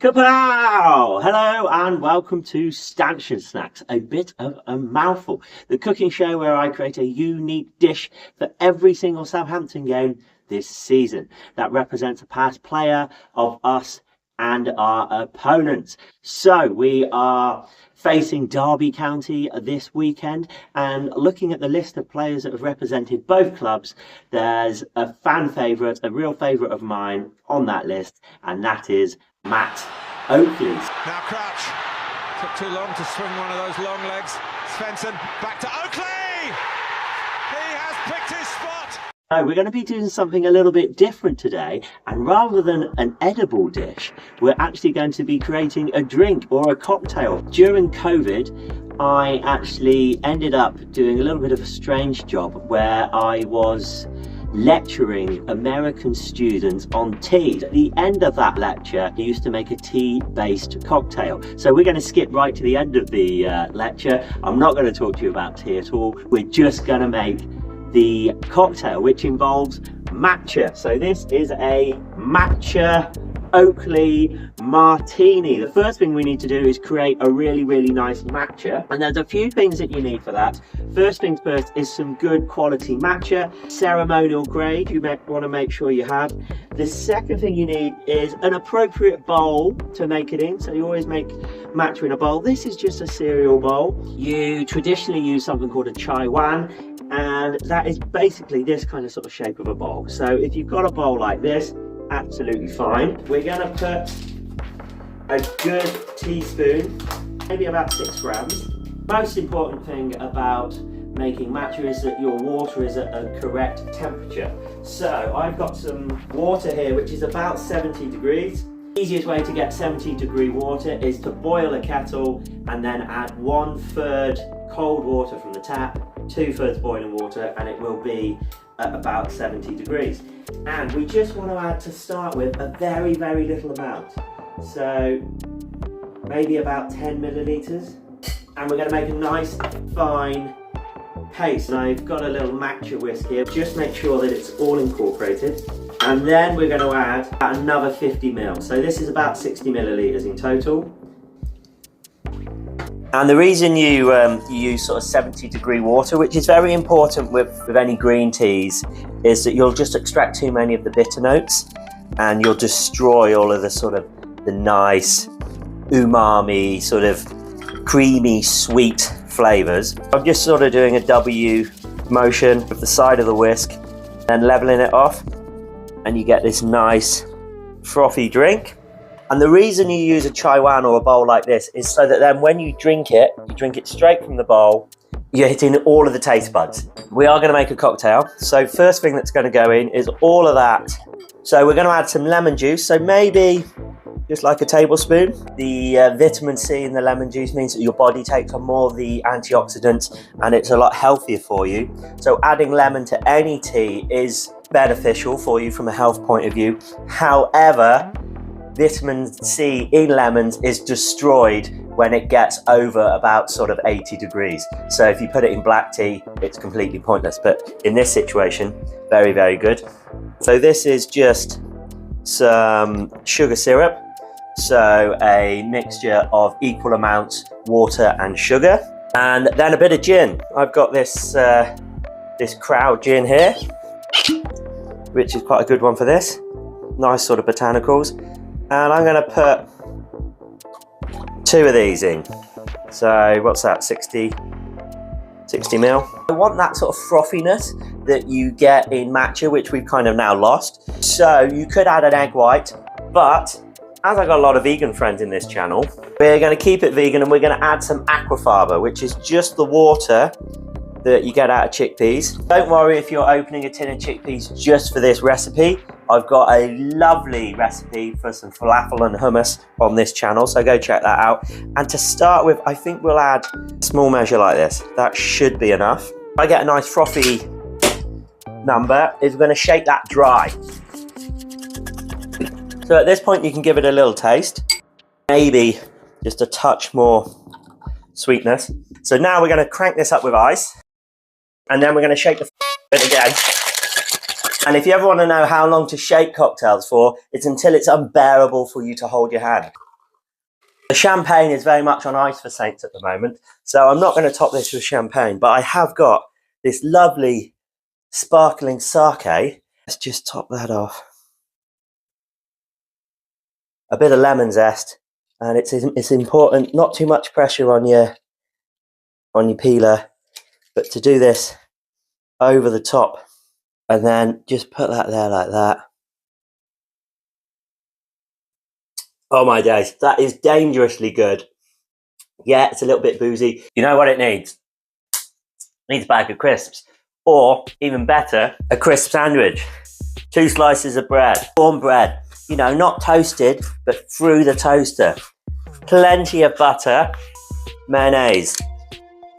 Kapow! Hello and welcome to Stanchion Snacks, a bit of a mouthful, the cooking show where I create a unique dish for every single Southampton game this season that represents a past player of us and our opponents. So we are facing Derby County this weekend, and looking at the list of players that have represented both clubs, there's a fan favourite, a real favourite of mine on that list, and that is Matt Oakley. Now Crouch took too long to swing one of those long legs. Svensson back to Oakley. He has picked his spot. So we're going to be doing something a little bit different today, and rather than an edible dish, we're actually going to be creating a drink or a cocktail. During COVID, I actually ended up doing a little bit of a strange job where I was lecturing American students on tea. At the end of that lecture, I used to make a tea-based cocktail. So we're going to skip right to the end of the lecture. I'm not going to talk to you about tea at all. We're just going to make the cocktail, which involves matcha. So this is a Matcha Oakley Martini. The first thing we need to do is create a really nice matcha, and there's a few things that you need for that. First things first is some good quality matcha, ceremonial grade, you want to make sure you have. The second thing you need is an appropriate bowl to make it in, so you always make matcha in a bowl. This is just a cereal bowl. You traditionally use something called a chai wan, and that is basically this kind of sort of shape of a bowl. So if you've got a bowl like this, absolutely fine. We're going to put a good teaspoon, maybe about 6 grams. Most important thing about making matcha is that your water is at a correct temperature. So I've got some water here which is about 70 degrees. Easiest way to get 70-degree water is to boil a kettle and then add 1/3 cold water from the tap, 2/3 boiling water, and it will be at about 70 degrees. And we just want to add, to start with, a very little amount. So maybe about 10 millilitres. And we're going to make a nice fine paste. And I've got a little matcha whisk here. Just make sure that it's all incorporated. And then we're going to add another 50 ml. So this is about 60 millilitres in total. And the reason you use sort of 70-degree water, which is very important with any green teas, is that you'll just extract too many of the bitter notes and you'll destroy all of the sort of the nice umami, sort of creamy, sweet flavours. I'm just sort of doing a W motion with the side of the whisk and levelling it off, and you get this nice frothy drink. And the reason you use a chai wan or a bowl like this is so that then when you drink it straight from the bowl, you're hitting all of the taste buds. We are going to make a cocktail. So first thing that's going to go in is all of that. So we're going to add some lemon juice. So maybe just like a tablespoon. The vitamin C in the lemon juice means that your body takes on more of the antioxidants and it's a lot healthier for you. So adding lemon to any tea is beneficial for you from a health point of view. However, vitamin C in lemons is destroyed when it gets over about sort of 80 degrees. So if you put it in black tea, it's completely pointless. But in this situation, very good. So this is just some sugar syrup. So a mixture of equal amounts water and sugar. And then a bit of gin. I've got this, this Crowd gin here, which is quite a good one for this. Nice sort of botanicals. And I'm going to put 2 of these in. So what's that, 60 ml? I want that sort of frothiness that you get in matcha, which we've kind of now lost. So you could add an egg white, but as I've got a lot of vegan friends in this channel, we're going to keep it vegan and we're going to add some aquafaba, which is just the water that you get out of chickpeas. Don't worry if you're opening a tin of chickpeas just for this recipe. I've got a lovely recipe for some falafel and hummus on this channel, so go check that out. And to start with, I think we'll add a small measure like this. That should be enough. If I get a nice frothy number, is we're going to shake that dry. So at this point, you can give it a little taste. Maybe just a touch more sweetness. So now we're going to crank this up with ice. And then we're going to shake the it again. And if you ever want to know how long to shake cocktails for, it's until it's unbearable for you to hold your hand. The champagne is very much on ice for Saints at the moment, so I'm not going to top this with champagne, but I have got this lovely sparkling sake. Let's just top that off. A bit of lemon zest, and it's important, not too much pressure on your peeler, but to do this over the top, and then just put that there like that. Oh my days, that is dangerously good. Yeah, it's a little bit boozy. You know what it needs? It needs a bag of crisps, or even better, a crisp sandwich. 2 slices of bread, warm bread, you know, not toasted, but through the toaster. Plenty of butter, mayonnaise.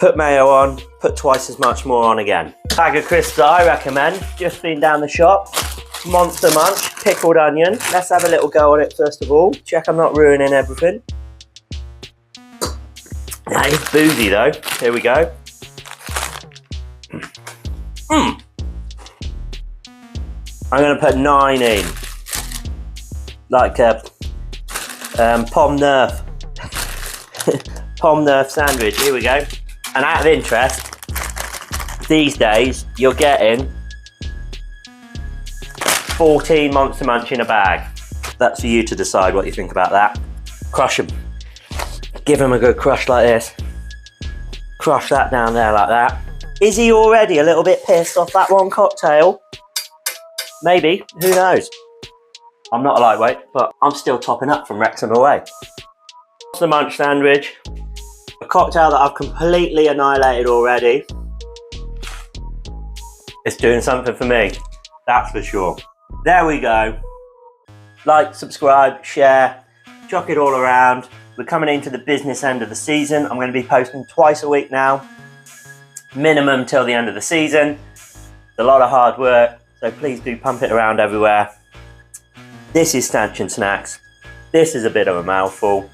Put mayo on, put twice as much more on again. Bag of crisps that I recommend, just been down the shop. Monster Munch, pickled onion. Let's have a little go on it first of all. Check I'm not ruining everything. That is boozy though. Here we go. I'm going to put 9 in. Like a pomme neuf. Pomme neuf sandwich. Here we go. And out of interest, these days you're getting 14 Monster Munch in a bag. That's for you to decide what you think about that. Crush them. Give them a good crush like this. Crush that down there like that. Is he already a little bit pissed off that one cocktail? Maybe, who knows? I'm not a lightweight, but I'm still topping up from Wrexham away. Monster Munch sandwich. A cocktail that I've completely annihilated already. It's doing something for me, that's for sure. There we go. Like, subscribe, share, chuck it all around. We're coming into the business end of the season. I'm going to be posting twice a week now, minimum till the end of the season. It's a lot of hard work, so please do pump it around everywhere. This is Stanchion Snacks. This is a bit of a mouthful.